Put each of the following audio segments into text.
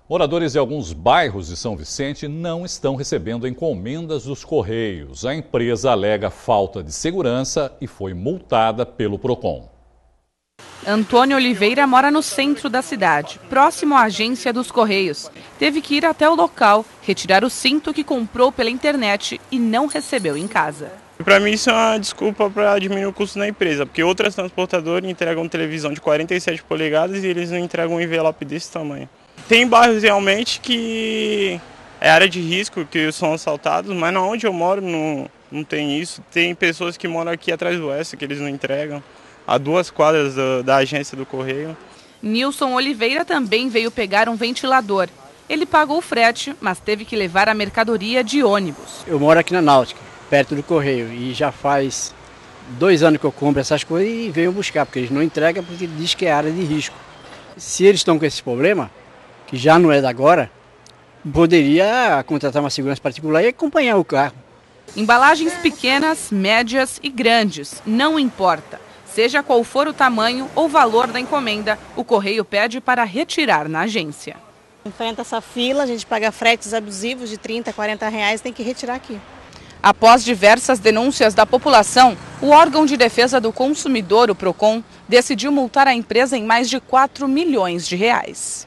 Moradores de alguns bairros de São Vicente não estão recebendo encomendas dos Correios. A empresa alega falta de segurança e foi multada pelo Procon. Antônio Oliveira mora no centro da cidade, próximo à agência dos Correios. Teve que ir até o local, retirar o cinto que comprou pela internet e não recebeu em casa. Para mim isso é uma desculpa para diminuir o custo da empresa, porque outras transportadoras entregam televisão de 47 polegadas e eles não entregam um envelope desse tamanho. Tem bairros realmente que é área de risco, que são assaltados, mas onde eu moro não tem isso. Tem pessoas que moram aqui atrás do Oeste que eles não entregam, a 2 quadras da agência do Correio. Nilson Oliveira também veio pegar um ventilador. Ele pagou o frete, mas teve que levar a mercadoria de ônibus. Eu moro aqui na Náutica, perto do Correio, e já faz 2 anos que eu compro essas coisas e venho buscar, porque eles não entregam porque diz que é área de risco. Se eles estão com esse problema, que já não é da agora, poderia contratar uma segurança particular e acompanhar o carro. Embalagens pequenas, médias e grandes, não importa. Seja qual for o tamanho ou valor da encomenda, o Correio pede para retirar na agência. Enfrenta essa fila, a gente paga fretes abusivos de R$30, R$40, tem que retirar aqui. Após diversas denúncias da população, o órgão de defesa do consumidor, o Procon, decidiu multar a empresa em mais de R$4 milhões.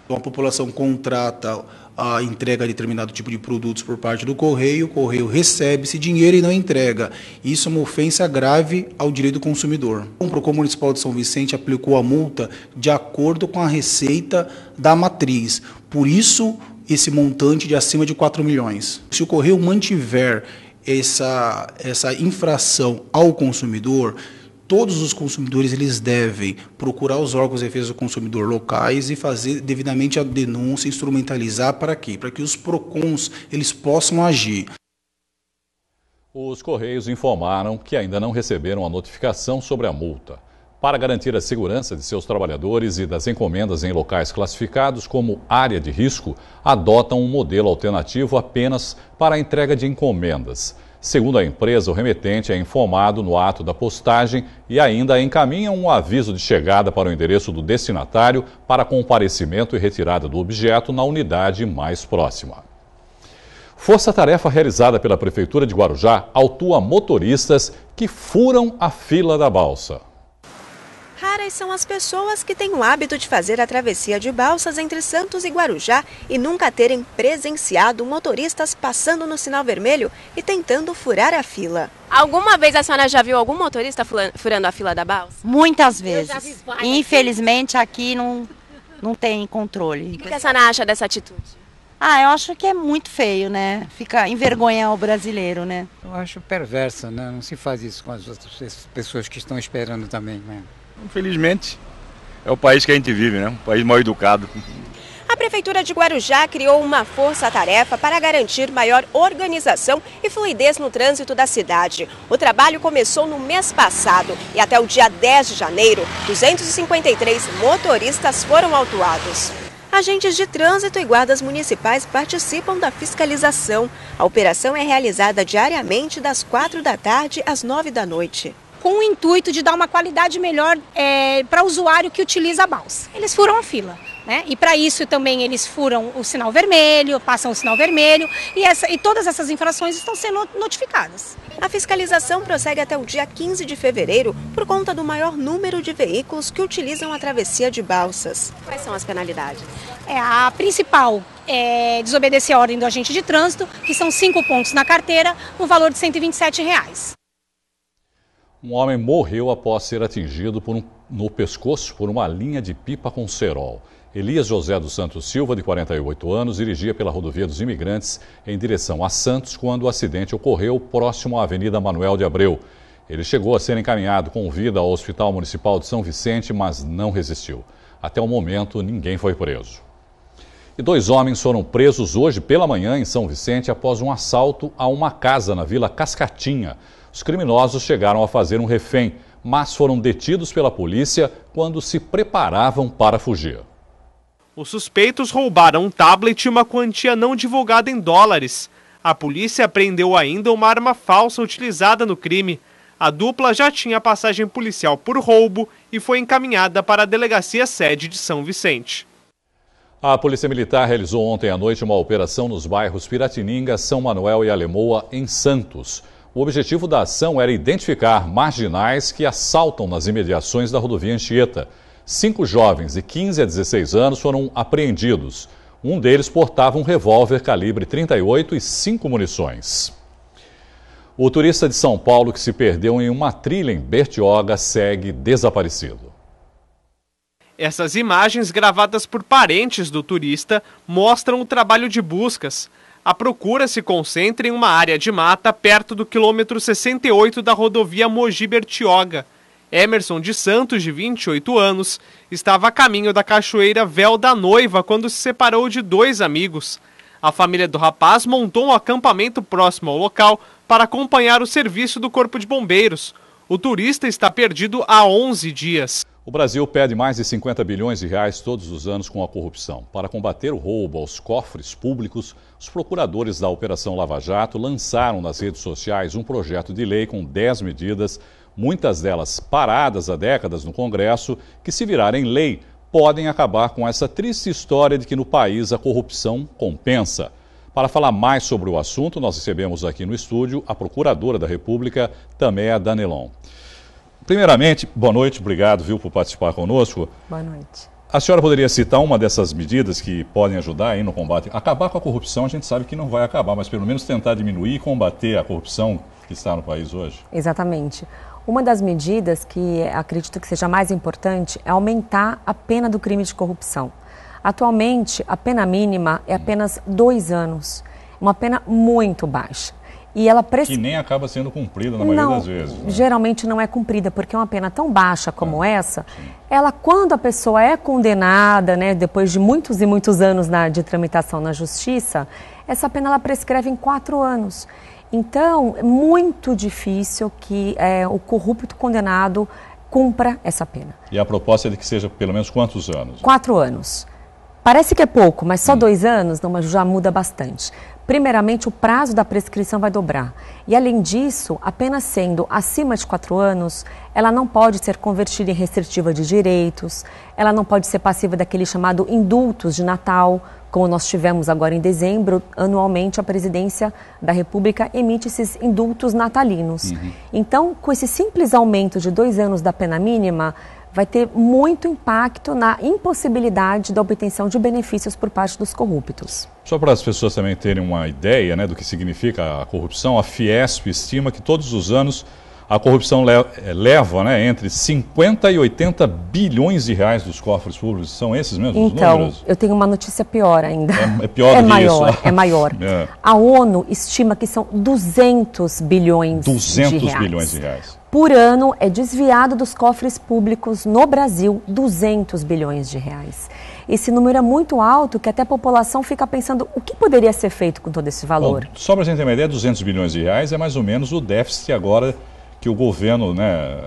A população contrata a entrega de determinado tipo de produtos por parte do Correio, o Correio recebe esse dinheiro e não entrega. Isso é uma ofensa grave ao direito do consumidor. O Procon Municipal de São Vicente aplicou a multa de acordo com a receita da matriz. Por isso, esse montante de acima de 4 milhões. Se o Correio mantiver essa infração ao consumidor, todos os consumidores eles devem procurar os órgãos de defesa do consumidor locais e fazer devidamente a denúncia, instrumentalizar para quê? Para que os PROCONs eles possam agir. Os Correios informaram que ainda não receberam a notificação sobre a multa. Para garantir a segurança de seus trabalhadores e das encomendas em locais classificados como área de risco, adotam um modelo alternativo apenas para a entrega de encomendas. Segundo a empresa, o remetente é informado no ato da postagem e ainda encaminha um aviso de chegada para o endereço do destinatário para comparecimento e retirada do objeto na unidade mais próxima. Força-tarefa realizada pela Prefeitura de Guarujá autua motoristas que furam a fila da balsa. Raras são as pessoas que têm o hábito de fazer a travessia de balsas entre Santos e Guarujá e nunca terem presenciado motoristas passando no sinal vermelho e tentando furar a fila. Alguma vez a senhora já viu algum motorista furando a fila da balsa? Muitas vezes. Infelizmente aqui não tem controle. O que a senhora acha dessa atitude? Eu acho que é muito feio, né? Fica envergonhar o brasileiro, né? Eu acho perversa, né? Não se faz isso com as outras pessoas que estão esperando também, né? Infelizmente, é o país que a gente vive, né? Um país mal educado. A Prefeitura de Guarujá criou uma força-tarefa para garantir maior organização e fluidez no trânsito da cidade. O trabalho começou no mês passado e até o dia 10 de janeiro, 253 motoristas foram autuados. Agentes de trânsito e guardas municipais participam da fiscalização. A operação é realizada diariamente das 4 da tarde às 9 da noite. Com o intuito de dar uma qualidade melhor para o usuário que utiliza a balsa. Eles furam a fila, né? E para isso também eles furam o sinal vermelho, passam o sinal vermelho e todas essas infrações estão sendo notificadas. A fiscalização prossegue até o dia 15 de fevereiro por conta do maior número de veículos que utilizam a travessia de balsas. Quais são as penalidades? A principal é desobedecer a ordem do agente de trânsito, que são 5 pontos na carteira, no valor de R$ 127. Um homem morreu após ser atingido no pescoço por uma linha de pipa com cerol. Elias José dos Santos Silva, de 48 anos, dirigia pela rodovia dos Imigrantes em direção a Santos quando o acidente ocorreu próximo à Avenida Manuel de Abreu. Ele chegou a ser encaminhado com vida ao Hospital Municipal de São Vicente, mas não resistiu. Até o momento, ninguém foi preso. E 2 homens foram presos hoje pela manhã em São Vicente após um assalto a uma casa na Vila Cascatinha. Os criminosos chegaram a fazer um refém, mas foram detidos pela polícia quando se preparavam para fugir. Os suspeitos roubaram um tablet e uma quantia não divulgada em dólares. A polícia apreendeu ainda uma arma falsa utilizada no crime. A dupla já tinha passagem policial por roubo e foi encaminhada para a delegacia sede de São Vicente. A Polícia Militar realizou ontem à noite uma operação nos bairros Piratininga, São Manuel e Alemoa, em Santos. O objetivo da ação era identificar marginais que assaltam nas imediações da rodovia Anchieta. 5 jovens de 15 a 16 anos foram apreendidos. Um deles portava um revólver calibre 38 e 5 munições. O turista de São Paulo que se perdeu em uma trilha em Bertioga segue desaparecido. Essas imagens, gravadas por parentes do turista, mostram o trabalho de buscas. A procura se concentra em uma área de mata perto do quilômetro 68 da rodovia Mogi-Bertioga. Emerson de Santos, de 28 anos, estava a caminho da cachoeira Véu da Noiva quando se separou de 2 amigos. A família do rapaz montou um acampamento próximo ao local para acompanhar o serviço do Corpo de Bombeiros. O turista está perdido há 11 dias. O Brasil perde mais de 50 bilhões de reais todos os anos com a corrupção. Para combater o roubo aos cofres públicos, os procuradores da Operação Lava Jato lançaram nas redes sociais um projeto de lei com 10 medidas, muitas delas paradas há décadas no Congresso, que, se virarem lei, podem acabar com essa triste história de que no país a corrupção compensa. Para falar mais sobre o assunto, nós recebemos aqui no estúdio a Procuradora da República, Taméa Danelon. Primeiramente, boa noite, obrigado, por participar conosco. Boa noite. A senhora poderia citar uma dessas medidas que podem ajudar aí no combate? Acabar com a corrupção, a gente sabe que não vai acabar, mas pelo menos tentar diminuir e combater a corrupção que está no país hoje. Exatamente. Uma das medidas que acredito que seja mais importante é aumentar a pena do crime de corrupção. Atualmente, a pena mínima é apenas 2 anos, uma pena muito baixa. E ela que nem acaba sendo cumprida na maioria das vezes. Né? Geralmente não é cumprida, porque é uma pena tão baixa como essa, ela, quando a pessoa é condenada, né, depois de muitos e muitos anos de tramitação na justiça, essa pena ela prescreve em 4 anos. Então, é muito difícil que o corrupto condenado cumpra essa pena. E a proposta é de que seja pelo menos quantos anos? 4 anos. Parece que é pouco, mas só 2 anos não, mas já muda bastante. Primeiramente, o prazo da prescrição vai dobrar. E, além disso, a pena sendo acima de 4 anos, ela não pode ser convertida em restritiva de direitos, ela não pode ser passiva daquele chamado indultos de Natal, como nós tivemos agora em dezembro. Anualmente, a Presidência da República emite esses indultos natalinos. Então, com esse simples aumento de 2 anos da pena mínima, vai ter muito impacto na impossibilidade da obtenção de benefícios por parte dos corruptos. Só para as pessoas também terem uma ideia, né, do que significa a corrupção, a Fiesp estima que todos os anos a corrupção leva, né, entre 50 e 80 bilhões de reais dos cofres públicos. São esses mesmos os números? Então, eu tenho uma notícia pior ainda. É pior do que maior, isso? É maior. A ONU estima que são 200 bilhões de reais. 200 bilhões de reais. Por ano é desviado dos cofres públicos no Brasil 200 bilhões de reais. Esse número é muito alto que até a população fica pensando o que poderia ser feito com todo esse valor. Bom, só para a gente ter uma ideia, 200 bilhões de reais é mais ou menos o déficit agora que o governo, né,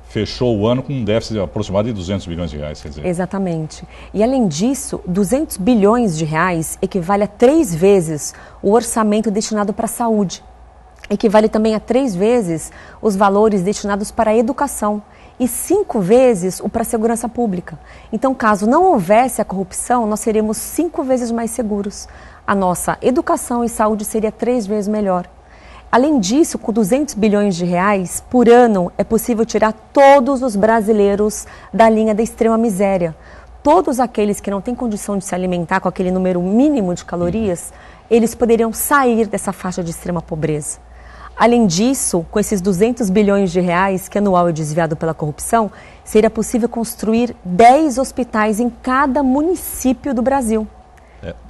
fechou o ano com um déficit aproximado de 200 bilhões de reais. Quer dizer. Exatamente. E além disso, 200 bilhões de reais equivale a 3 vezes o orçamento destinado para a saúde. Equivale também a 3 vezes os valores destinados para a educação e 5 vezes o para a segurança pública. Então, caso não houvesse a corrupção, nós seríamos 5 vezes mais seguros. A nossa educação e saúde seria 3 vezes melhor. Além disso, com 200 bilhões de reais por ano, é possível tirar todos os brasileiros da linha da extrema miséria. Todos aqueles que não têm condição de se alimentar com aquele número mínimo de calorias, eles poderiam sair dessa faixa de extrema pobreza. Além disso, com esses 200 bilhões de reais que anual é desviado pela corrupção, seria possível construir 10 hospitais em cada município do Brasil.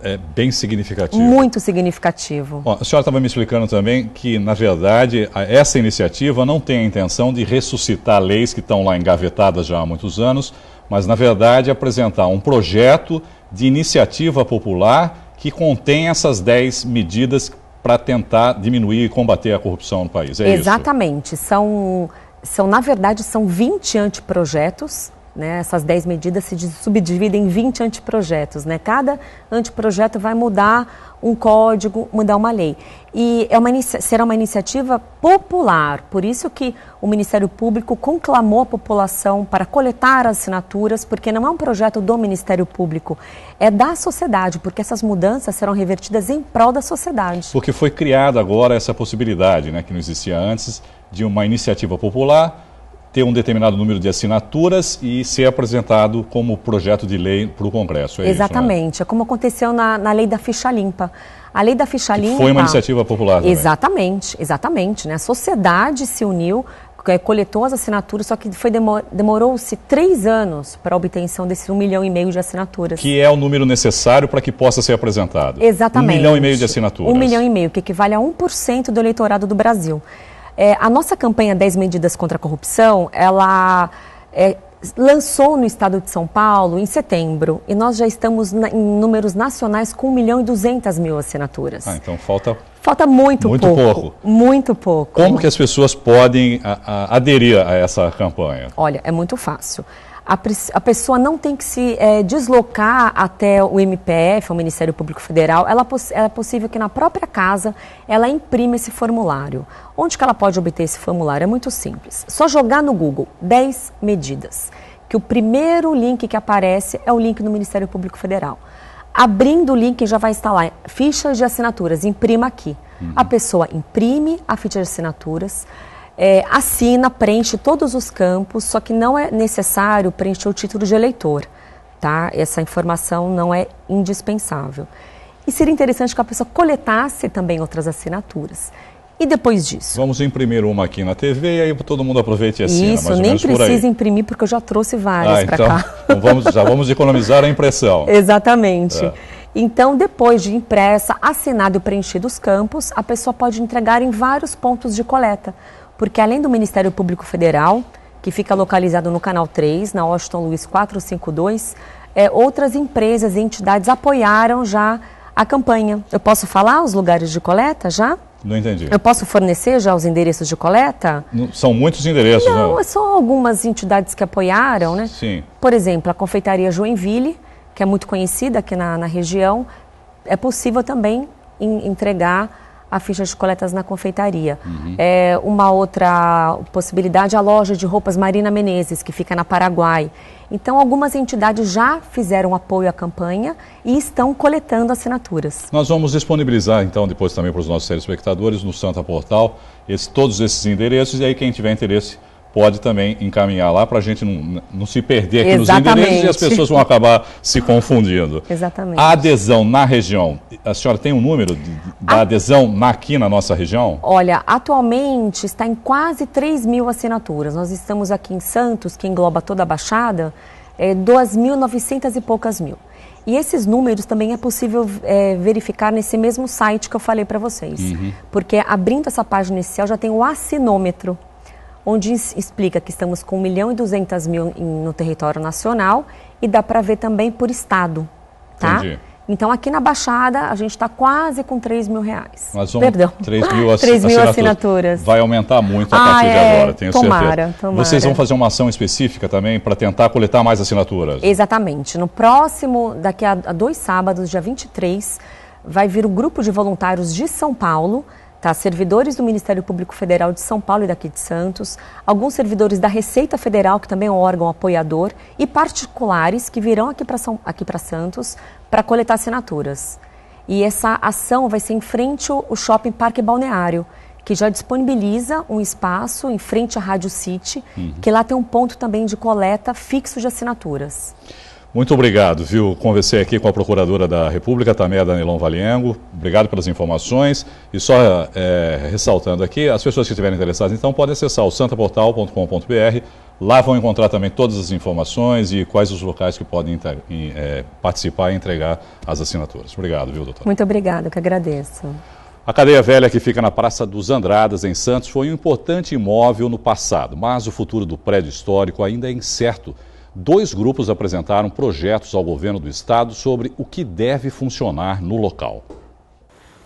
É bem significativo. Muito significativo. Bom, a senhora estava me explicando também que, na verdade, essa iniciativa não tem a intenção de ressuscitar leis que estão lá engavetadas já há muitos anos, mas, na verdade, apresentar um projeto de iniciativa popular que contém essas 10 medidas para tentar diminuir e combater a corrupção no país. É Exatamente. Isso? Na verdade, são 20 anteprojetos né? Essas 10 medidas se subdividem em 20 anteprojetos, né? Cada anteprojeto vai mudar um código, mudar uma lei. E será uma iniciativa popular, por isso que o Ministério Público conclamou a população para coletar as assinaturas, porque não é um projeto do Ministério Público, é da sociedade, porque essas mudanças serão revertidas em prol da sociedade. Porque foi criada agora essa possibilidade, né, que não existia antes, de uma iniciativa popular ter um determinado número de assinaturas e ser apresentado como projeto de lei para o Congresso. Exatamente, isso, é como aconteceu na lei da ficha limpa. A lei da ficha limpa... Foi uma iniciativa popular também. Exatamente. Né? A sociedade se uniu, coletou as assinaturas, só que demorou-se 3 anos para a obtenção desse 1,5 milhão de assinaturas. Que é o número necessário para que possa ser apresentado. Exatamente. 1,5 milhão de assinaturas. 1,5 milhão, que equivale a 1% do eleitorado do Brasil. A nossa campanha 10 Medidas contra a Corrupção, ela lançou no estado de São Paulo em setembro e nós já estamos em números nacionais com 1.200.000 assinaturas. Então falta muito pouco. Muito pouco. Como que as pessoas podem aderir a essa campanha? Olha, é muito fácil. A pessoa não tem que se deslocar até o MPF, o Ministério Público Federal. É possível que na própria casa ela imprima esse formulário. Onde que ela pode obter esse formulário? É muito simples. Só jogar no Google 10 medidas, que o primeiro link que aparece é o link do Ministério Público Federal. Abrindo o link já vai estar lá, fichas de assinaturas, imprima aqui. A pessoa imprime a ficha de assinaturas, assina, preenche todos os campos, só que não é necessário preencher o título de eleitor, tá? Essa informação não é indispensável. E seria interessante que a pessoa coletasse também outras assinaturas. E depois disso? Vamos imprimir uma aqui na TV e aí todo mundo aproveita e assina. Isso, nem precisa imprimir porque eu já trouxe várias para cá. Então já vamos economizar a impressão. Exatamente. Então, depois de impressa, assinado e preenchido os campos, a pessoa pode entregar em vários pontos de coleta. Porque além do Ministério Público Federal, que fica localizado no Canal 3, na Washington Luiz 452, outras empresas e entidades apoiaram já a campanha. Eu posso falar os lugares de coleta já? Não entendi. Eu posso fornecer já os endereços de coleta? São muitos endereços, não? Não, são algumas entidades que apoiaram, né? Sim. Por exemplo, a Confeitaria Joinville, que é muito conhecida aqui na região, é possível também entregar a ficha de coletas na confeitaria. Uma outra possibilidade é a loja de roupas Marina Menezes, que fica na Paraguai. Então, algumas entidades já fizeram apoio à campanha e estão coletando assinaturas. Nós vamos disponibilizar, então, depois também para os nossos telespectadores, no Santa Portal, todos esses endereços, e aí quem tiver interesse pode também encaminhar lá para a gente não se perder aqui nos endereços e as pessoas vão acabar se confundindo. Exatamente. A adesão na região, a senhora tem um número da adesão aqui na nossa região? Olha, atualmente está em quase 3.000 assinaturas. Nós estamos aqui em Santos, que engloba toda a Baixada, 2.900 e poucas mil. E esses números também é possível verificar nesse mesmo site que eu falei para vocês. Porque abrindo essa página inicial já tem o assinômetro, onde explica que estamos com 1.200.000 no território nacional e dá para ver também por estado, tá? Entendi. Então, aqui na Baixada, a gente está quase com R$3.000. Nós vamos, Perdão. 3.000 assinaturas. Vai aumentar muito a partir de agora, tenho certeza. Tomara. Vocês vão fazer uma ação específica também para tentar coletar mais assinaturas? Exatamente. No próximo, daqui a 2 sábados, dia 23, vai vir o grupo de voluntários de São Paulo, tá? Servidores do Ministério Público Federal de São Paulo e daqui de Santos, alguns servidores da Receita Federal, que também é um órgão apoiador, e particulares que virão aqui para Santos para coletar assinaturas. E essa ação vai ser em frente ao Shopping Parque Balneário, que já disponibiliza um espaço em frente à Rádio City, que lá tem um ponto também de coleta fixo de assinaturas. Muito obrigado, viu? Conversei aqui com a Procuradora da República, Tameia Danilão Valiengo. Obrigado pelas informações. E só ressaltando aqui, as pessoas que estiverem interessadas, então, podem acessar o santaportal.com.br. Lá vão encontrar também todas as informações e quais os locais que podem participar e entregar as assinaturas. Obrigado, viu, doutor? Muito obrigada, eu que agradeço. A cadeia velha, que fica na Praça dos Andradas, em Santos, foi um importante imóvel no passado, mas o futuro do prédio histórico ainda é incerto. 2 grupos apresentaram projetos ao governo do estado sobre o que deve funcionar no local.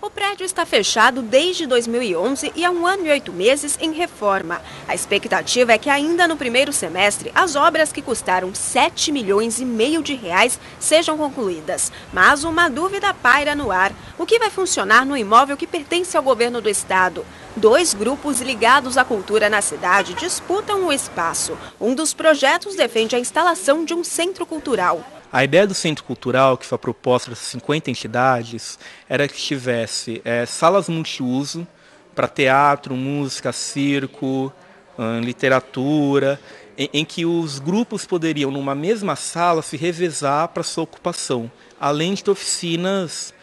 O prédio está fechado desde 2011 e há 1 ano e 8 meses em reforma. A expectativa é que ainda no primeiro semestre as obras que custaram 7,5 milhões de reais sejam concluídas. Mas uma dúvida paira no ar. O que vai funcionar no imóvel que pertence ao governo do estado? 2 grupos ligados à cultura na cidade disputam o espaço. Um dos projetos defende a instalação de um centro cultural. A ideia do centro cultural, que foi a proposta das 50 entidades, era que tivesse salas multiuso para teatro, música, circo, literatura, em que os grupos poderiam, numa mesma sala, se revezar para sua ocupação, além de oficinas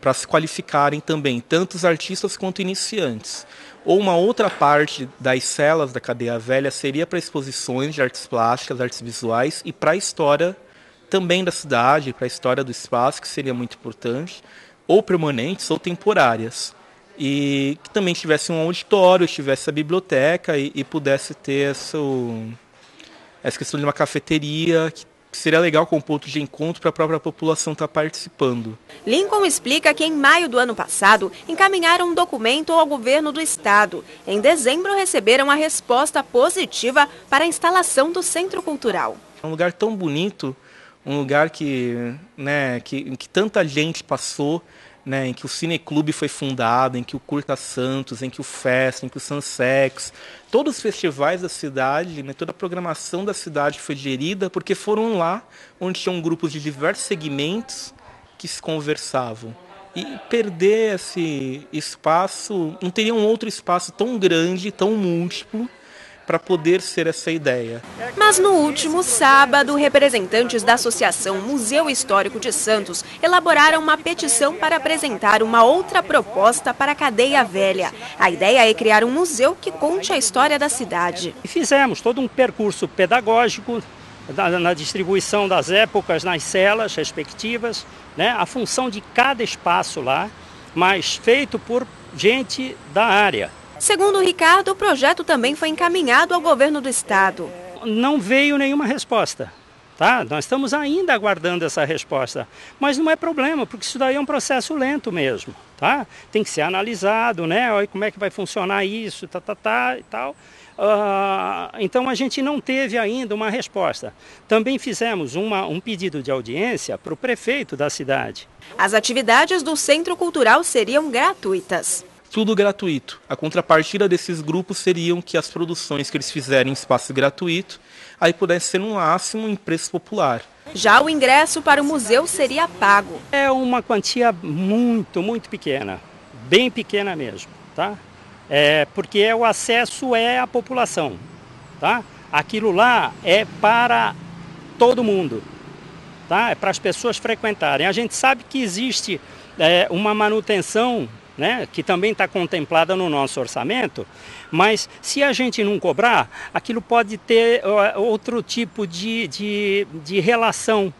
para se qualificarem também, tanto os artistas quanto iniciantes. Ou uma outra parte das celas da Cadeia Velha seria para exposições de artes plásticas, artes visuais e para a história também da cidade, para a história do espaço, que seria muito importante, ou permanentes ou temporárias. E que também tivesse um auditório, tivesse a biblioteca e pudesse ter essa questão de uma cafeteria, que seria legal como ponto de encontro para a própria população estar participando. Lincoln explica que em maio do ano passado encaminharam um documento ao governo do estado. Em dezembro receberam a resposta positiva para a instalação do centro cultural. É um lugar tão bonito, um lugar que tanta gente passou, em que o Cineclube foi fundado, em que o Curta Santos, em que o Festa, em que o Sunsex, todos os festivais da cidade, toda a programação da cidade foi gerida porque foram lá onde tinham grupos de diversos segmentos que se conversavam. E perder esse espaço, não teria um outro espaço tão grande, tão múltiplo, para poder ser essa ideia. Mas no último sábado, representantes da Associação Museu Histórico de Santos elaboraram uma petição para apresentar uma outra proposta para a Cadeia Velha. A ideia é criar um museu que conte a história da cidade. E fizemos todo um percurso pedagógico na distribuição das épocas nas celas respectivas, a função de cada espaço lá, mas feito por gente da área. Segundo o Ricardo, o projeto também foi encaminhado ao governo do estado. Não veio nenhuma resposta, tá? Nós estamos ainda aguardando essa resposta, mas não é problema, porque isso daí é um processo lento mesmo, tá? Tem que ser analisado, Olha como é que vai funcionar isso, e tal. Então a gente não teve ainda uma resposta. Também fizemos um pedido de audiência para o prefeito da cidade. As atividades do Centro Cultural seriam gratuitas. Tudo gratuito. A contrapartida desses grupos seriam que as produções que eles fizerem em espaço gratuito, aí pudesse ser no máximo em preço popular. Já o ingresso para o museu seria pago. É uma quantia muito, muito pequena, bem pequena mesmo, tá? Porque o acesso é à população, tá? Aquilo lá é para todo mundo, tá? É para as pessoas frequentarem. A gente sabe que existe uma manutenção, que também está contemplada no nosso orçamento, mas se a gente não cobrar, aquilo pode ter outro tipo de relação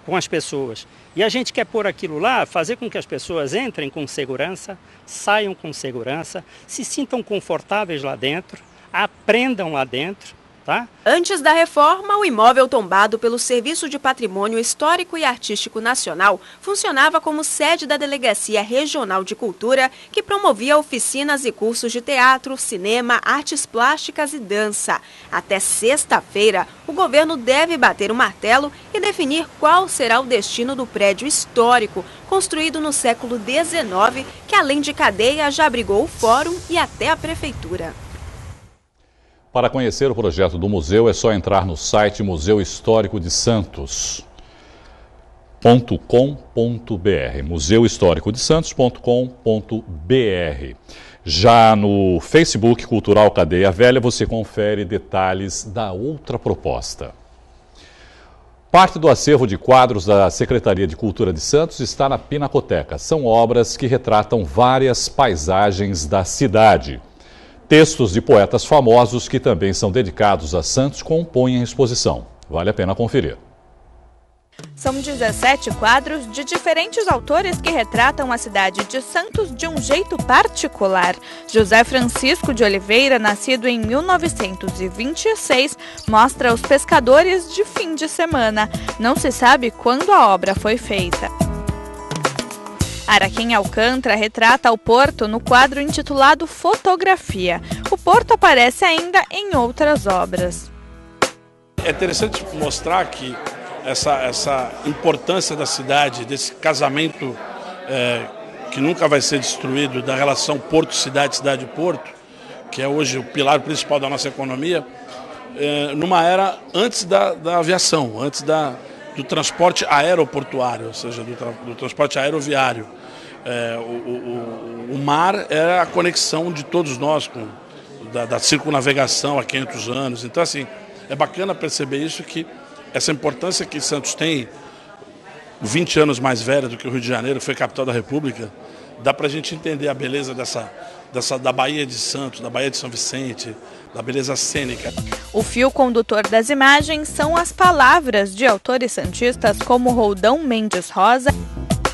com as pessoas. E a gente quer pôr aquilo lá, fazer com que as pessoas entrem com segurança, saiam com segurança, se sintam confortáveis lá dentro, aprendam lá dentro. Tá? Antes da reforma, o imóvel tombado pelo Serviço de Patrimônio Histórico e Artístico Nacional funcionava como sede da Delegacia Regional de Cultura, que promovia oficinas e cursos de teatro, cinema, artes plásticas e dança. Até sexta-feira, o governo deve bater o martelo e definir qual será o destino do prédio histórico, construído no século XIX, que além de cadeia já abrigou o fórum e até a prefeitura. Para conhecer o projeto do museu, é só entrar no site Museu Histórico de Santos.com.br, museuhistóricodesantos.com.br. Já no Facebook Cultural Cadeia Velha, você confere detalhes da outra proposta. Parte do acervo de quadros da Secretaria de Cultura de Santos está na Pinacoteca. São obras que retratam várias paisagens da cidade. Textos de poetas famosos que também são dedicados a Santos compõem a exposição. Vale a pena conferir. São 17 quadros de diferentes autores que retratam a cidade de Santos de um jeito particular. José Francisco de Oliveira, nascido em 1926, mostra os pescadores de fim de semana. Não se sabe quando a obra foi feita. Araquém Alcântara retrata o porto no quadro intitulado Fotografia. O porto aparece ainda em outras obras. É interessante mostrar que essa importância da cidade, desse casamento que nunca vai ser destruído, da relação porto-cidade, cidade-porto, que é hoje o pilar principal da nossa economia, numa era antes da aviação, antes do transporte aeroportuário, ou seja, do transporte aeroviário. O mar era a conexão de todos nós da circunnavegação há 500 anos. Então, assim, é bacana perceber isso, que essa importância que Santos tem, 20 anos mais velha do que o Rio de Janeiro, que foi capital da República, dá para a gente entender a beleza da Baía de Santos, da Baía de São Vicente, da beleza cênica. O fio condutor das imagens são as palavras de autores santistas como Roldão Mendes Rosa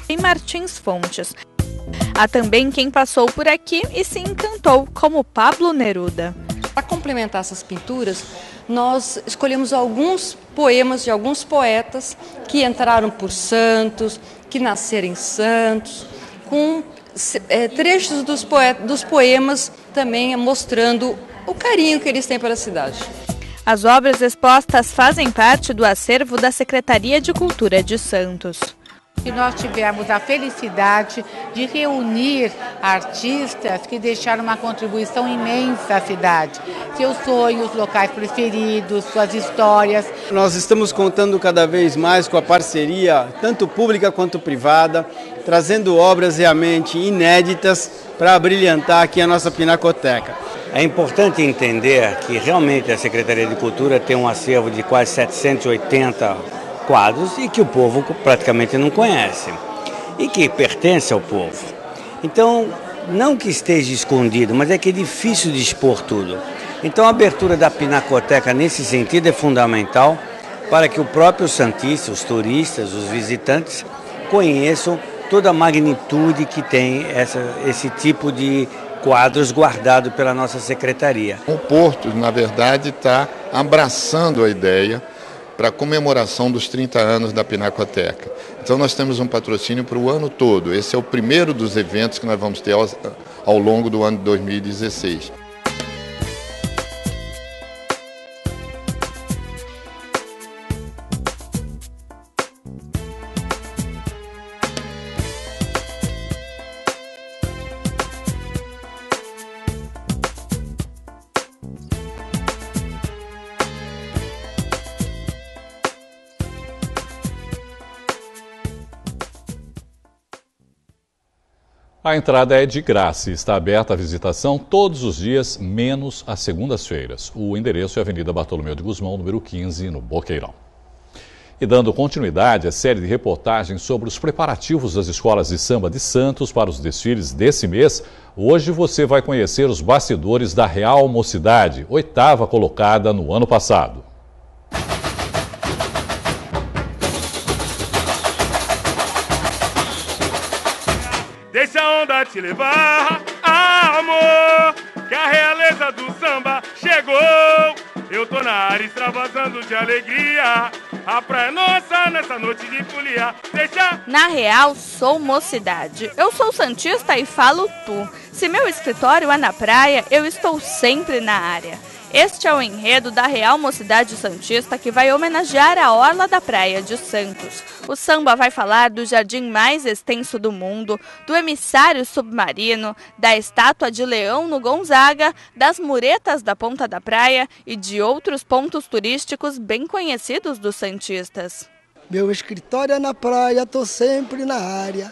e Martins Fontes. Há também quem passou por aqui e se encantou, como Pablo Neruda. Para complementar essas pinturas, nós escolhemos alguns poemas de alguns poetas que entraram por Santos, que nasceram em Santos, com trechos dos poemas também mostrando o carinho que eles têm pela cidade. As obras expostas fazem parte do acervo da Secretaria de Cultura de Santos. E nós tivemos a felicidade de reunir artistas que deixaram uma contribuição imensa à cidade. Seus sonhos, locais preferidos, suas histórias. Nós estamos contando cada vez mais com a parceria, tanto pública quanto privada, trazendo obras realmente inéditas para brilhantar aqui a nossa Pinacoteca. É importante entender que realmente a Secretaria de Cultura tem um acervo de quase 780 quadros e que o povo praticamente não conhece e que pertence ao povo. Então, não que esteja escondido, mas é que é difícil de expor tudo. Então, a abertura da Pinacoteca nesse sentido é fundamental para que o próprio santista, os turistas, os visitantes conheçam toda a magnitude que tem esse tipo de quadros guardados pela nossa secretaria. O Porto, na verdade, está abraçando a ideia para a comemoração dos 30 anos da Pinacoteca. Então nós temos um patrocínio para o ano todo. Esse é o primeiro dos eventos que nós vamos ter ao longo do ano de 2016. A entrada é de graça e está aberta à visitação todos os dias, menos às segundas-feiras. O endereço é Avenida Bartolomeu de Gusmão, número 15, no Boqueirão. E dando continuidade à série de reportagens sobre os preparativos das escolas de samba de Santos para os desfiles desse mês, hoje você vai conhecer os bastidores da Real Mocidade, 8ª colocada no ano passado. Deixa a onda te levar, amor, que a realeza do samba chegou. Eu tô na área extravasando de alegria, a praia nossa nessa noite de folia. Deixa... Na Real, sou mocidade. Eu sou santista e falo tu. Se meu escritório é na praia, eu estou sempre na área. Este é o enredo da Real Mocidade Santista, que vai homenagear a orla da praia de Santos. O samba vai falar do jardim mais extenso do mundo, do emissário submarino, da estátua de leão no Gonzaga, das muretas da Ponta da Praia e de outros pontos turísticos bem conhecidos dos santistas. Meu escritório é na praia, tô sempre na área.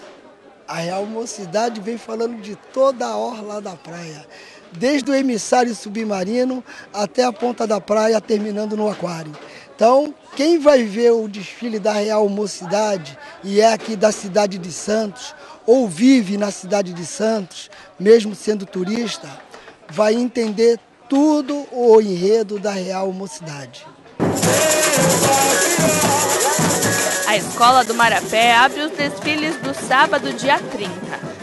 A Real Mocidade vem falando de toda a orla da praia, desde o emissário submarino até a Ponta da Praia, terminando no aquário. Então, quem vai ver o desfile da Real Mocidade e é aqui da cidade de Santos, ou vive na cidade de Santos, mesmo sendo turista, vai entender tudo o enredo da Real Mocidade. A Escola do Marapé abre os desfiles do sábado, dia 30.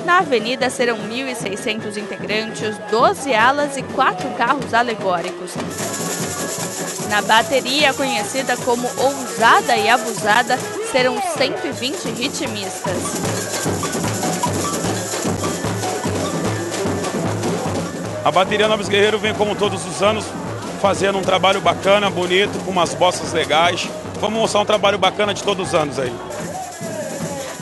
Na avenida serão 1.600 integrantes, 12 alas e 4 carros alegóricos. Na bateria, conhecida como Ousada e Abusada, serão 120 ritmistas. A bateria Novos Guerreiros vem, como todos os anos, fazendo um trabalho bacana, bonito, com umas bossas legais. Vamos mostrar um trabalho bacana de todos os anos aí.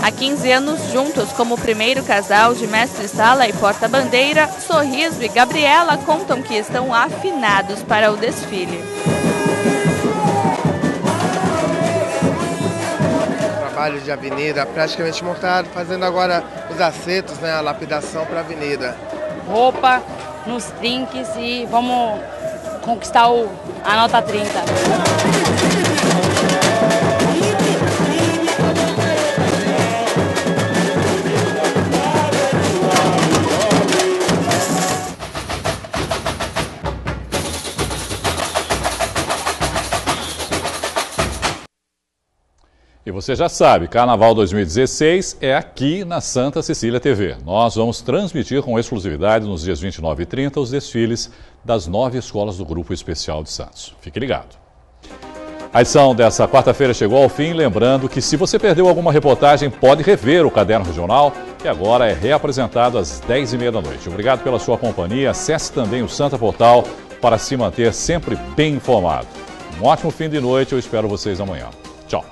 Há 15 anos juntos, como o primeiro casal de mestre-sala e porta-bandeira, Sorriso e Gabriela contam que estão afinados para o desfile. Trabalho de avenida, praticamente montado, fazendo agora os acertos, né, a lapidação para a avenida. Roupa, nos trinques e vamos conquistar a nota 30. E você já sabe, Carnaval 2016 é aqui na Santa Cecília TV. Nós vamos transmitir com exclusividade nos dias 29 e 30 os desfiles das 9 escolas do Grupo Especial de Santos. Fique ligado. A edição dessa quarta-feira chegou ao fim, lembrando que se você perdeu alguma reportagem, pode rever o Caderno Regional, que agora é reapresentado às 10h30 da noite. Obrigado pela sua companhia. Acesse também o Santa Portal para se manter sempre bem informado. Um ótimo fim de noite, eu espero vocês amanhã. Tchau.